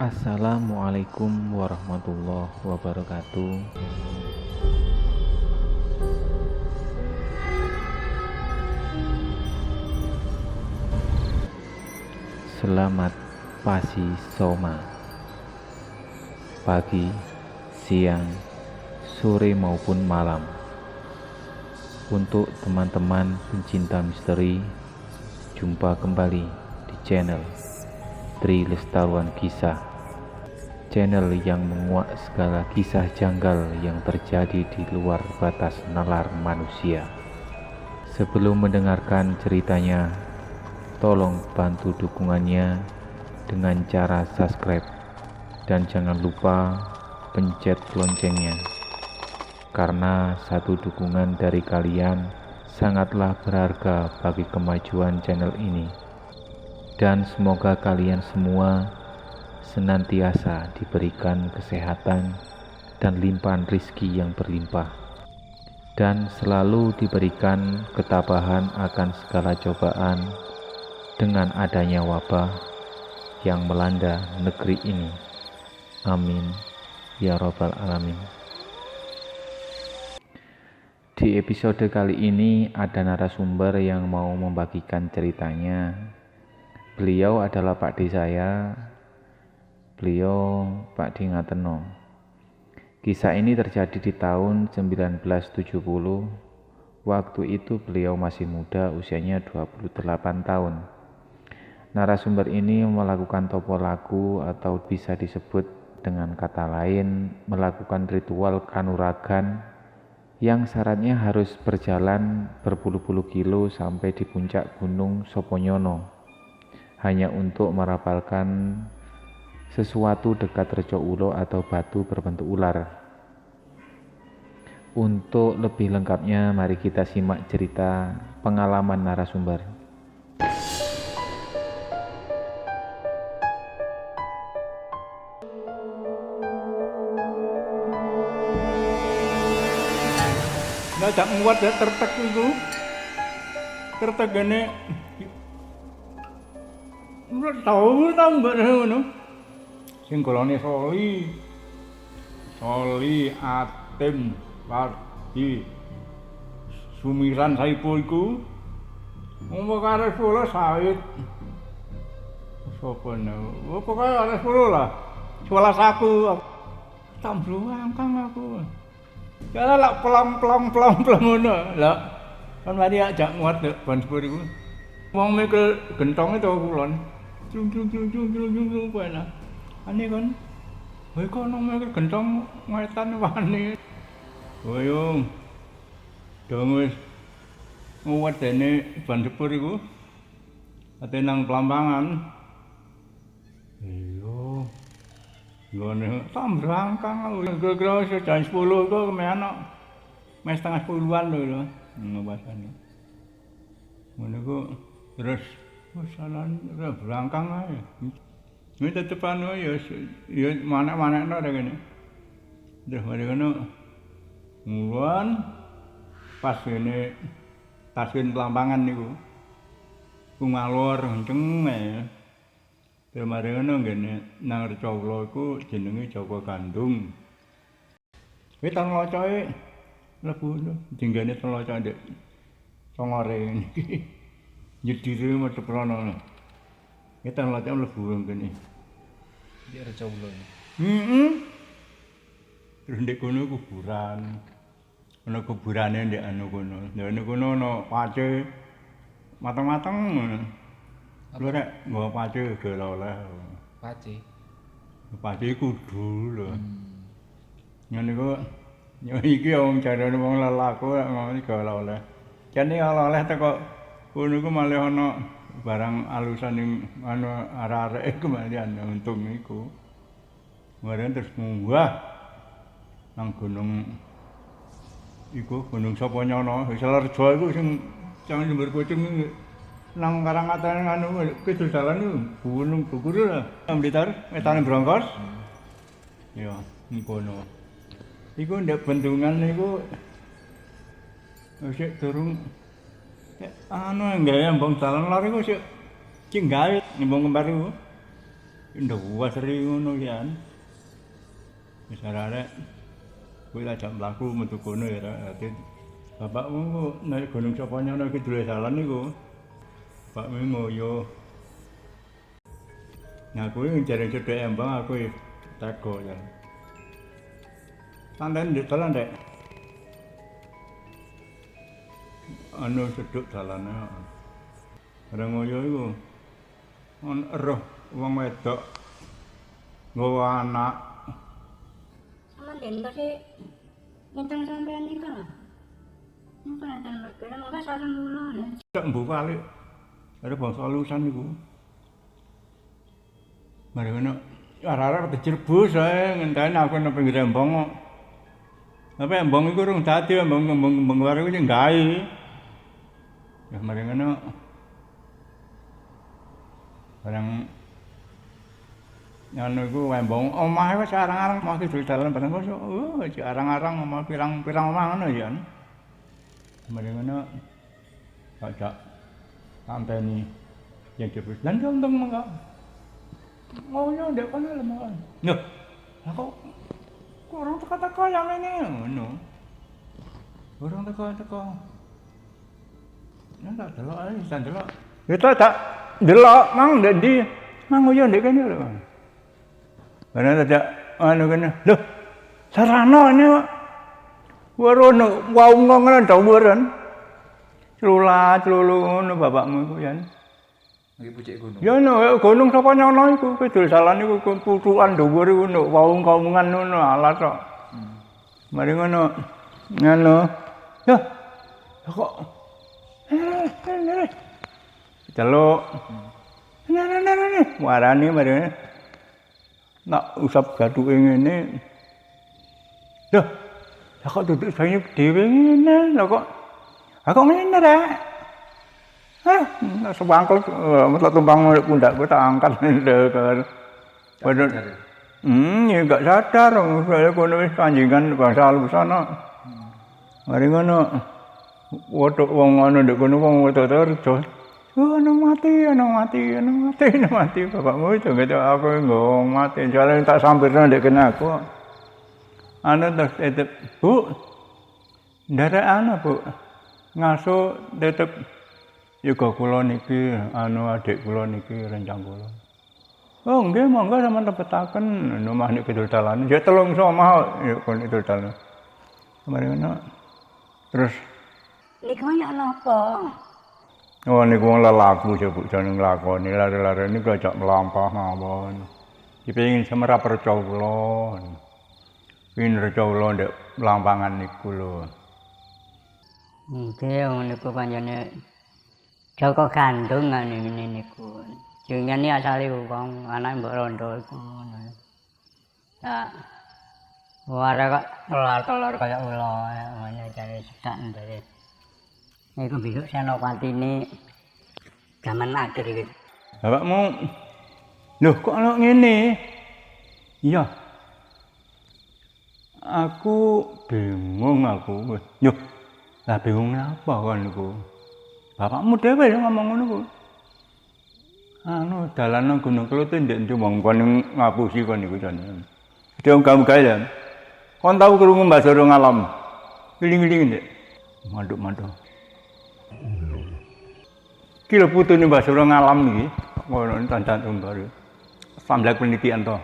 Assalamualaikum warahmatullahi wabarakatuh. Selamat pagi Soma. Pagi, siang, sore maupun malam. Untuk teman-teman pencinta misteri, jumpa kembali di channel Tri Lestaluan Kisah, channel yang menguak segala kisah janggal yang terjadi di luar batas nalar manusia. Sebelum mendengarkan ceritanya, tolong bantu dukungannya dengan cara subscribe dan jangan lupa pencet loncengnya, karena satu dukungan dari kalian sangatlah berharga bagi kemajuan channel ini. Dan semoga kalian semua senantiasa diberikan kesehatan dan limpahan rizki yang berlimpah, dan selalu diberikan ketabahan akan segala cobaan dengan adanya wabah yang melanda negeri ini. Amin ya robbal alamin. Di episode kali ini ada narasumber yang mau membagikan ceritanya. Beliau adalah Pak D saya. Beliau Pak D Ngateno. Kisah ini terjadi di tahun 1970. Waktu itu beliau masih muda, usianya 28 tahun. Narasumber ini melakukan topo lagu atau bisa disebut dengan kata lain melakukan ritual kanuragan yang syaratnya harus berjalan berpuluh-puluh kilo sampai di puncak gunung Soponyono hanya untuk merapalkan sesuatu dekat Reco Ulo atau batu berbentuk ular. Untuk lebih lengkapnya, mari kita simak cerita pengalaman narasumber. Nggak tak muat ya tertek itu. Tertek gini. Nggak tahu mbak ngono. Sing golone Soli, Atim, Wardi, Sumiran Saipo iku. Ngomong karo Solo Said. Sopo nang? Pokoke arek Solo lah. 11 aku. Tambluang kang aku. Kala lak pelong ngono. Lah kan mari ajak muat nek ban sepur iku. Wong mikir gentong itu kulon. Cung ana. Ane kon. Hoi kono mikir gentong ngetan wani. Woyong. Dong wis nguwat dene ban sepur iku. Ate nang Plambangan. Iyo. Ngene tambrang kang kira-kira jam 10 iku kemeana. Mes setengah 10-an lho ngobasane. Ngono ku terus salan berangkang ae. Ini tetepan ya manek-manekno rek kene. Terus mari ngono ngulon pas ngene stasiun Plambangan niku. Ku ngalor kenceng ae. Terus mari ngono ngene nang Reco Ulo iku jenenge Joko Gandung. Kuwi tang locoke lebu jenggane tang locoke ndek Songore niki. Jedire metu prono. Kita ngelatih lebu ngene. Di Reco Ulo. Terus ndek kono kuburan. Ana kuburane ndek anu kono. Ndek kono ana pace mateng-mateng ngono. Lho rek nggawa pace ge oleh. Pace. Pace kudu lho. Ngene kok iki wong jarane wong lelaku ngono ge oleh. Jane oleh teko kono ku malah ana barang alusan ning anu arek-arek iku malah untung iku. Maren terus munggah nang gunung iku Gunung Soponyono, Selerjo iku sing jangan jember kucing nang Karangatane anu kidul dalan iku Gunung Bogor lah. Blitar wetane Brongkos. Ya, ngono. Iku ndek bendungan niku sik durung anu gawe embong dalan lor iku sik gawe embong kembar iku. Ndhuwa seri ngono ki an. Wis arek kuwi ajak mlaku metu kono ya dadi bapakmu kok naik gunung Soponyono iki duwe dalan niku. Bapakmu ngoyo. Nah kuwi jare cedhek embang aku teko ya. Santen ndek dalan Dek. Anu seduk dalane. Bareng ngoyo iku on eruh wong wedok nggawa anak. Sama dento sih ngintang sampean iki kan. Nek ana merkene monggo sareng kula. Tak mbok balik. Ada bangsa lusan iku. Mari ngono arek-arek dicerbus ae ngenteni aku nang pinggir embong kok. Tapi embong iku urung dadi embong war iku gawe. Ya mari ngono. Barang anu iku embong omahe wis arang-arang mau kidul dalan bareng kok. Arang-arang omah pirang-pirang omah ngono ya. Mari ngono. Kak sampeni yang jebus. Lan untung mengko. Ngono ndek kono lho monggo. Loh, aku orang teka-teka yang ini ngono. Orang teka-teka. Ya tak delok ae, tak delok. Kita tak delok mang ndek ndi? Mang yo ndek kene lho. Ana tak anu kene. Loh, sarana ini kok. Warono wau ngono dawuran. Celula-celulu ngono bapakmu iku yen. Iki pucuk gunung. Ya no, gunung Soponyono iku kidul dalan iku pucukan dhuwur iku nduk waung-waungan ngono alas kok. Mari ngono. Ngono. Ya. Kok celuk. Nah. Warani mari. Nak usap gathuke ngene. Loh. Lah kok duduk saiki dhewe ngene lho kok. Aku ngene rek. Sebangkel metu tumpang pundakku tak angkat ndeker. Bener. Ya enggak sadar saya kono wis kanjingan bangsa alusana. Mari ngono. Wotok wong ngono ndek kono wong wedok rejo. Ana mati. Bapakmu itu gitu aku nggo mati. Jare tak sampirno ndek kene aku. Anu terus tetep, Bu. Ndarek ana, Bu. Ngaso tetep yoga kula niki anu adik kula niki rencang kula. Oh nggih monggo sampean tebetaken omah nek kidul dalan. Ya 300 omah ya kon kidul dalan. Mari ngono. Terus Niku ya napa? oh niku wong lelaku sebut jeneng nglakoni lare-lare niku ajak mlampah mawon. Dipengin semerap reca kula. Pin reca kula ndek lampangan niku lho. Nggih niku panjene Joko Gandung ngene niku. Jenenge asale wong anak Mbok Rondo iku ngono. Ya. Ora kok telur kaya ula ngene jare sedak ndare. Niku besok Senopatine jaman akhir iki. Bapakmu lho kok ana ngene? Iya. Aku bingung aku. Yo. Lah bingung apa kon niku? Bapakmu dhewe yang ngomong ngono ku. Anu dalan nang Gunung Kelut ndek ndi wong kon ngapusi kon niku jane. Dhewe kamu gawe ya. Kon tau krungu Mbah Soro ngalam. Iling-iling ndek. Manduk-manduk. Ki lho putune Mbah Soro ngalam iki. Ngono tancan umbar. Samblak penelitian to.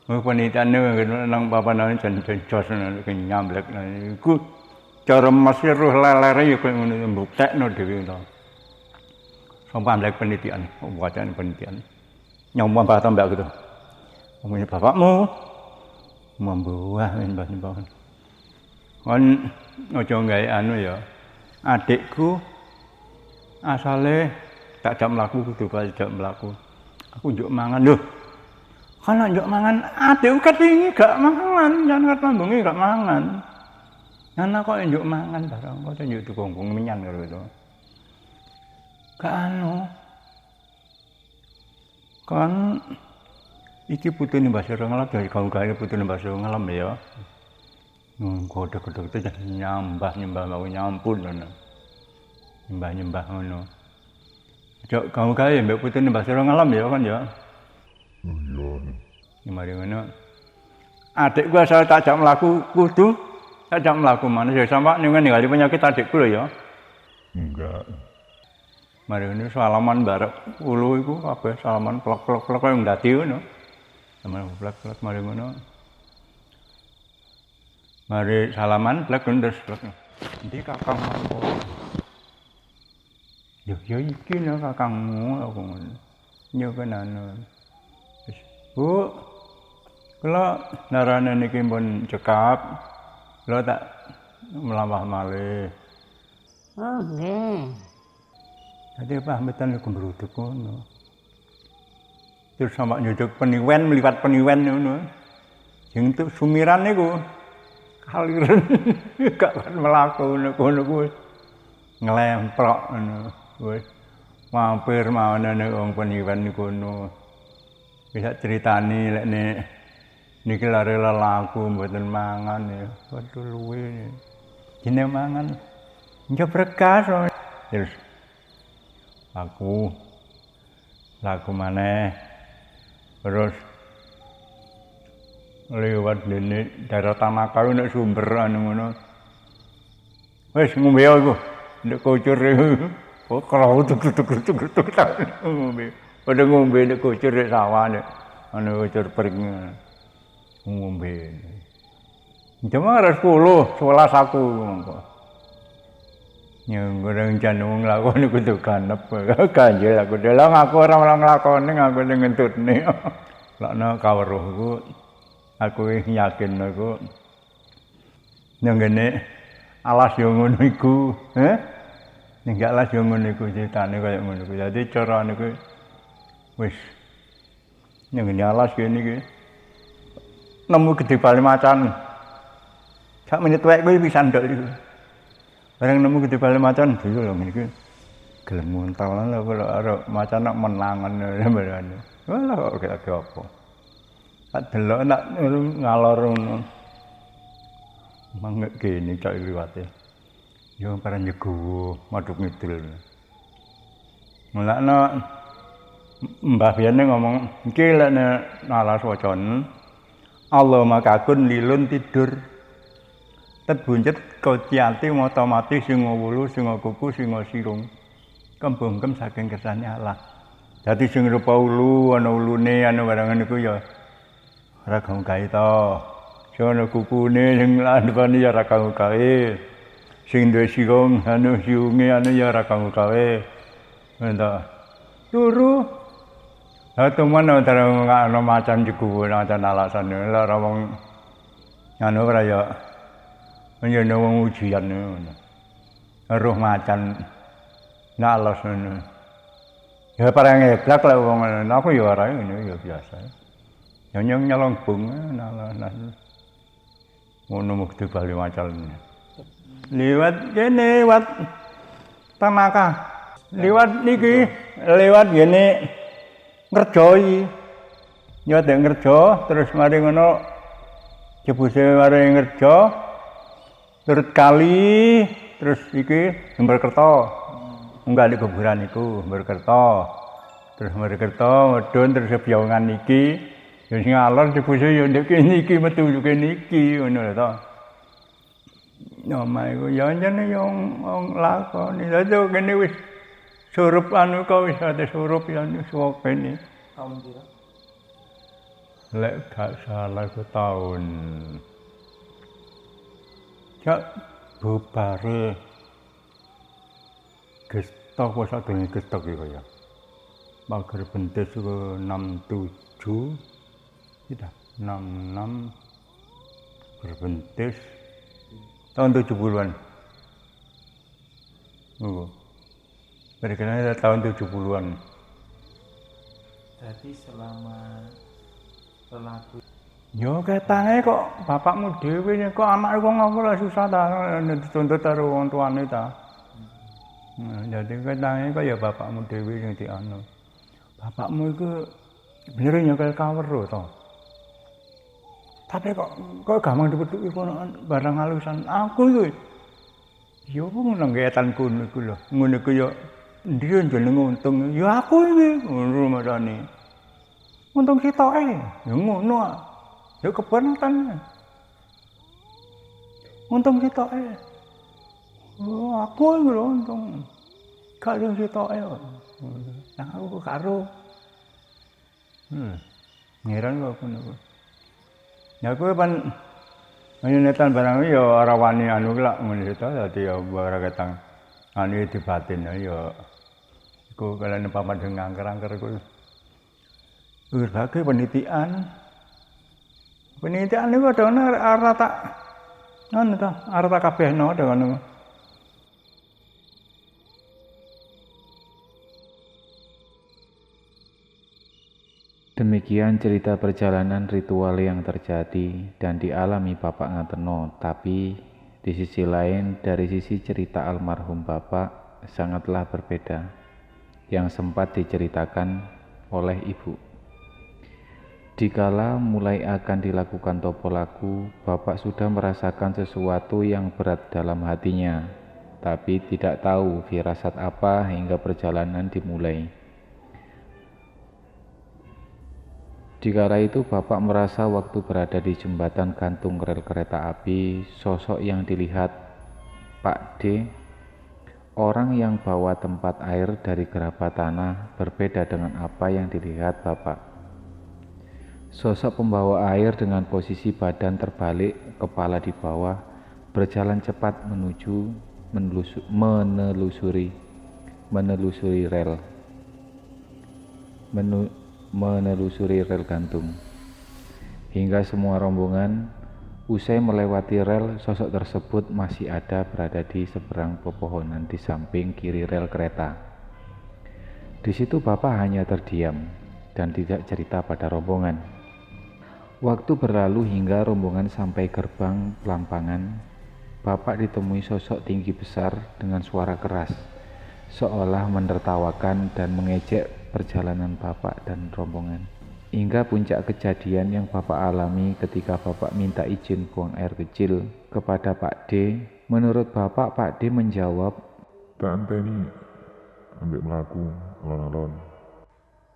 Mau penelitiane nang papanan jan jos nyamblek niku. Cara masih roh lelere ya koyo ngono mbuktekno dhewe to. Sampai penelitian, wacana penelitian. Nyoba Mbah Tambak gitu. Ngomongin bapakmu membuah mbah-mbah. Kon aja gawe anu ya. Adikku asale tak jam mlaku kudu jam mlaku. Aku njuk mangan lho. Kan njuk mangan adikku ketingi gak mangan, jan katambunge gak mangan. Anak kok njuk mangan barang kok njuk dikongkong minyan karo itu. Gak anu. Kan iki putune Mbah Soro ngalam dari gawe putune Mbah Soro ngalam ya. Godhog-godhog itu nyambah mau nyampun ngono. Nyembah ngono. Jok gawe mbek putune Mbah Soro ngalam ya kan ya. Mari ngono. Adikku asal tak jak mlaku kudu tak jak mlaku maneh ya sampe ningali penyakit adikku lho ya. Enggak. Mari ngono salaman barek ulu iku kabeh salaman plek-plek kaya ndadi ngono. Salaman plek-plek mari ngono. Mari salaman plek terus plek. Endi kakang aku? Ya iki lho kakangmu aku ngono. Ya kenane. Wis, Bu. Kula narane niki pun cekap. Kula tak mlampah malih. Oh, nggih. Dadi pamitan gembruduk ngono. Terus sampe nyuduk peniwen mliwat peniwen ngono. Sing entuk sumiran niku kaliren gak mlaku ngono kuwi. Nglemprok ngono. Wis mampir mawon wong peniwen niku ngono. Bisa critani lek niki lare lelaku mboten mangan ya. Waduh luwe. Jeneng mangan. Njebregas. Terus laku maneh. Terus lewat dene daerah Tamaka nek sumber anu ngono. Wis ngombe aku. Nek kocur kok krau tuk ngombe. Padha ngombe nek kocur nek sawah nek anu kocur pring ngombe. Jam 10, 11 aku mongko. Yang goreng janung lakoni kudu ganep. Ganjel aku delong aku ora nglakoni aku ning ngentutne. Lakno kaweruhku aku yakin aku nang ngene alas yo ngono iku, ning gak alas yo ngono iku critane kaya ngono iku. Dadi carane kuwi wis nang ngene alas kene iki nemu gede bali macan. Sak menit wae kuwi pisan ndok iku. Bareng nemu gede bali macan dhewe lho ngene iki. Gelem ngontal lho karo arep macan nak menangan barane. Walah kok kaya apa. Tak delok nak ngalor ngono. Mangek kene cak liwate. Yo parang nyegowo madhep ngidul. Mulakno Mbah Biane ngomong, iki lek alas wacan Allah makakun lilun tidur. Tet buncet kociati mata mati singa wulu, singa kuku, singa sirung. Kembungkem saking kersane Allah. Dadi sing rupa ulu ana ulune ana barangan iku ya ora kang gawe to. Sing ana kukune sing landepane ya ora kang gawe. Sing duwe sirung anu siunge anu ya ora kang gawe. Ngono. Turu teman ana macan digowo macan alasane lara wong anu ora ya yen wong ujian ngono. Roh macan nalos ngono. Ya parang ngeblak lek wong ngono. Aku ya ora ngene ya biasa. Ya nyolong bung nalas. Ngono mesti bali macan. Liwat kene liwat Tamaka. Liwat niki lewat ngene ngerjoi. Ya dek ngerja terus mari ngono jebuse mari ngerja turut kali terus iki Jemberkerta. Munggah di kuburan iku Jemberkerta. Terus Jemberkerta medhun terus biawangan iki ya sing alor jebuse ya ndek kene iki metu kene iki ngono lho to. Nama iku ya jane yo lakoni. Dadi kene wis surup anu kok wis ate surup ya wis kene. Tahun pira? Lek gak salah ku tahun. Cak bubare gestok apa sadurunge gestok iki kaya. Pager bentis ku 67 tidak 66 berbentis tahun 70-an. Oh. Berkenaan tahun 70-an. Jadi selama pelaku Yo ketange kok bapakmu dhewe kok anake kok ngopo lah susah ta dituntut karo wong tuane ta. Nah, jadi ketange kok ya bapakmu dhewe sing dianu. Bapakmu iku bener nyekel kawero to. Tapi kok gampang dipethuk iku barang halusan. Aku iku yo nang ketanku niku lho. Ngono iku yo ndiyen jeneng untung. Ya aku iki ngono marane. Untung sitoke, ya ngono ah. Ya kebangetan. Untung sitoke. Oh, aku lho untung. Gak yo sitoke kok. Nah aku karo. Ngiran kok ngono. Ya kowe pan netan barang ya ora wani anu lak ngono itu dadi ya ora ketang anu dibatin ya iku kalian paman ngangker-angker iku berbagai penelitian niku adone ora tak anu ta ora tak kabehno ngono. Demikian cerita perjalanan ritual yang terjadi dan dialami Bapak Ngateno, tapi di sisi lain dari sisi cerita almarhum Bapak sangatlah berbeda yang sempat diceritakan oleh Ibu. Dikala mulai akan dilakukan topo laku, Bapak sudah merasakan sesuatu yang berat dalam hatinya, tapi tidak tahu firasat apa hingga perjalanan dimulai. Dikala itu Bapak merasa waktu berada di jembatan gantung rel kereta api, sosok yang dilihat Pak D, orang yang bawa tempat air dari gerabah tanah, berbeda dengan apa yang dilihat Bapak. Sosok pembawa air dengan posisi badan terbalik, kepala di bawah, berjalan cepat menelusuri rel gantung. Hingga semua rombongan usai melewati rel, sosok tersebut masih ada berada di seberang pepohonan di samping kiri rel kereta. Di situ Bapak hanya terdiam dan tidak cerita pada rombongan. Waktu berlalu hingga rombongan sampai gerbang Pelampangan. Bapak ditemui sosok tinggi besar dengan suara keras, seolah menertawakan dan mengejek perjalanan Bapak dan rombongan. Hingga puncak kejadian yang Bapak alami ketika Bapak minta izin buang air kecil kepada Pak D. Menurut Bapak, Pak D menjawab, Tak enteni ambek mlaku alon-alon.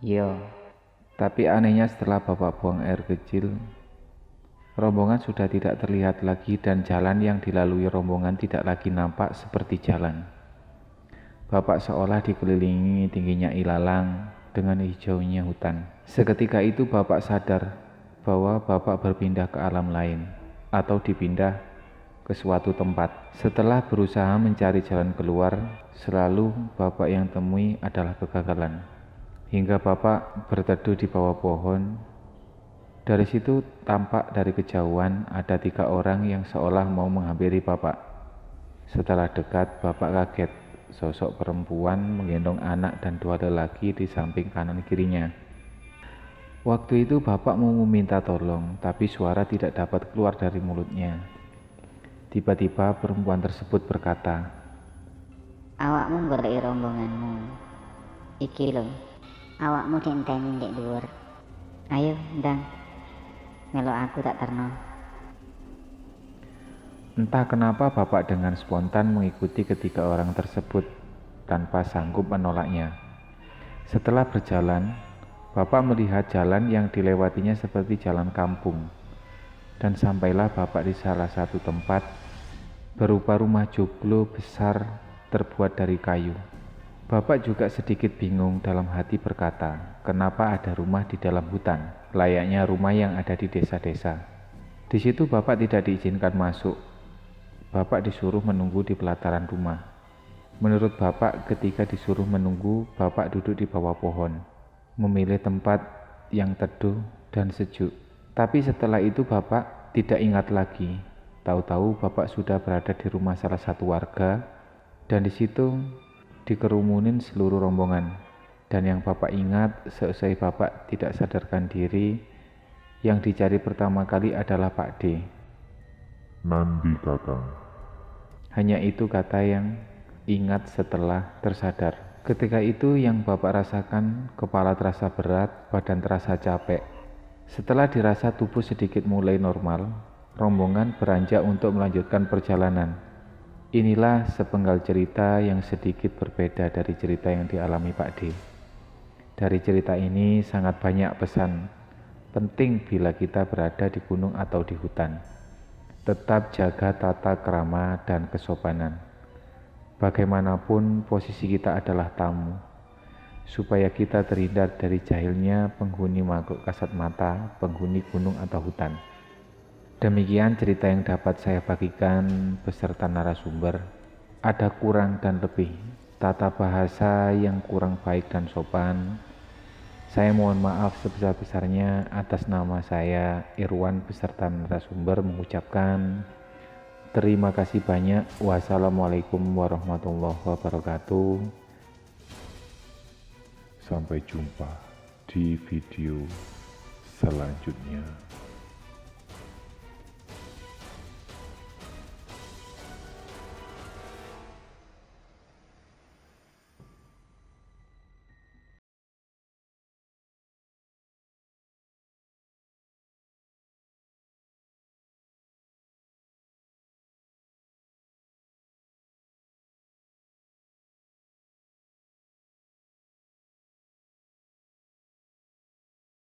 Iya. tapi anehnya setelah Bapak buang air kecil, rombongan sudah tidak terlihat lagi dan jalan yang dilalui rombongan tidak lagi nampak seperti jalan. Bapak seolah dikelilingi tingginya ilalang dengan hijaunya hutan. Seketika itu Bapak sadar bahwa Bapak berpindah ke alam lain atau dipindah ke suatu tempat. Setelah berusaha mencari jalan keluar, selalu Bapak yang temui adalah kegagalan. Hingga Bapak berteduh di bawah pohon. Dari situ tampak dari kejauhan ada 3 orang yang seolah mau menghampiri Bapak. Setelah dekat, Bapak kaget. Sosok perempuan menggendong anak dan 2 lelaki di samping kanan kirinya. Waktu itu Bapak mau meminta tolong, tapi suara tidak dapat keluar dari mulutnya. Tiba-tiba perempuan tersebut berkata, Awakmu goleki rombonganmu. Iki lho, awakmu dienteni ndek dhuwur. Ayo, ndang. Melok aku tak terno. Entah kenapa Bapak dengan spontan mengikuti ketiga orang tersebut tanpa sanggup menolaknya. Setelah berjalan, Bapak melihat jalan yang dilewatinya seperti jalan kampung. Dan sampailah Bapak di salah satu tempat berupa rumah joglo besar terbuat dari kayu. Bapak juga sedikit bingung dalam hati berkata, kenapa ada rumah di dalam hutan, layaknya rumah yang ada di desa-desa. Di situ Bapak tidak diizinkan masuk. Bapak disuruh menunggu di pelataran rumah. Menurut Bapak, ketika disuruh menunggu, Bapak duduk di bawah pohon, memilih tempat yang teduh dan sejuk. Tapi setelah itu Bapak tidak ingat lagi. Tahu-tahu Bapak sudah berada di rumah salah satu warga, dan di situ dikerumunin seluruh rombongan. Dan yang Bapak ingat, seusai Bapak tidak sadarkan diri, yang dicari pertama kali adalah Pak D. Nandi kakang. Hanya itu kata yang ingat setelah tersadar. Ketika itu yang Bapak rasakan, kepala terasa berat, badan terasa capek. Setelah dirasa tubuh sedikit mulai normal, rombongan beranjak untuk melanjutkan perjalanan. Inilah sepenggal cerita yang sedikit berbeda dari cerita yang dialami Pak D. Dari cerita ini sangat banyak pesan penting bila kita berada di gunung atau di hutan. Tetap jaga tata krama dan kesopanan. Bagaimanapun posisi kita adalah tamu, supaya kita terhindar dari jahilnya penghuni makhluk kasat mata, penghuni gunung atau hutan. Demikian cerita yang dapat saya bagikan beserta narasumber. Ada kurang dan lebih, tata bahasa yang kurang baik dan sopan. Saya mohon maaf sebesar-besarnya atas nama saya, Irwan beserta narasumber mengucapkan terima kasih banyak. Wassalamualaikum warahmatullahi wabarakatuh. Sampai jumpa di video selanjutnya.